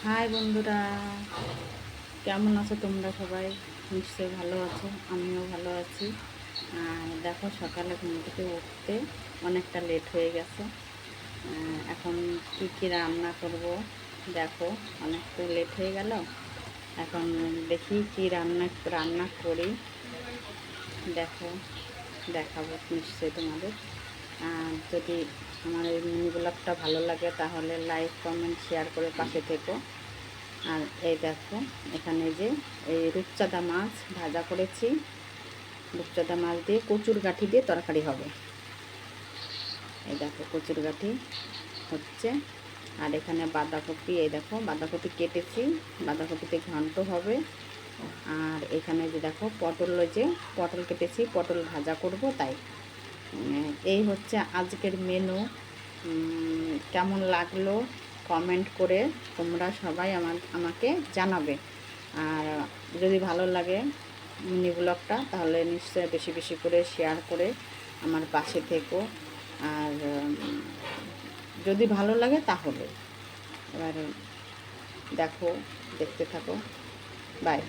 High বন্ধুরা, কেমন আছো তোমরা? সবাই নিশ্চয়ই ভালো আছো, আমিও ভালো আছি। দেখো, সকালে ঘুম থেকে উঠতে অনেকটা লেট হয়ে গেছে। এখন কী কী রান্না করব, দেখো অনেক তো লেট হয়ে গেল। এখন দেখি কি রান্না রান্না করি, দেখো দেখাবো নিশ্চয়ই তোমাদের। যদি আমার এই মিনি ব্লগটা ভালো লাগে তাহলে লাইক কমেন্ট শেয়ার করে পাশে থেকো। আর এই দেখো, এখানে যে এই রূপচাঁদা মাছ ভাজা করেছি, রূপচাঁদা মাছ দিয়ে কচুর গাঁঠি দিয়ে তরকারি হবে। এই দেখো কচুর গাঁঠি হচ্ছে। আর এখানে বাঁধাকপি, এই দেখো বাঁধাকপি কেটেছি, বাঁধাকপিতে ঘন্ট হবে। আর এখানে যে দেখো পটল, যে পটল কেটেছি, পটল ভাজা করব। তাই এই হচ্ছে আজকের মেনু। কেমন লাগলো কমেন্ট করে তোমরা সবাই আমাকে জানাবে। আর যদি ভালো লাগে মিনি ব্লগটা তাহলে নিশ্চয়ই বেশি বেশি করে শেয়ার করে আমার পাশে থেকো। আর যদি ভালো লাগে তাহলে এবার দেখো, দেখতে থাকো। বাই।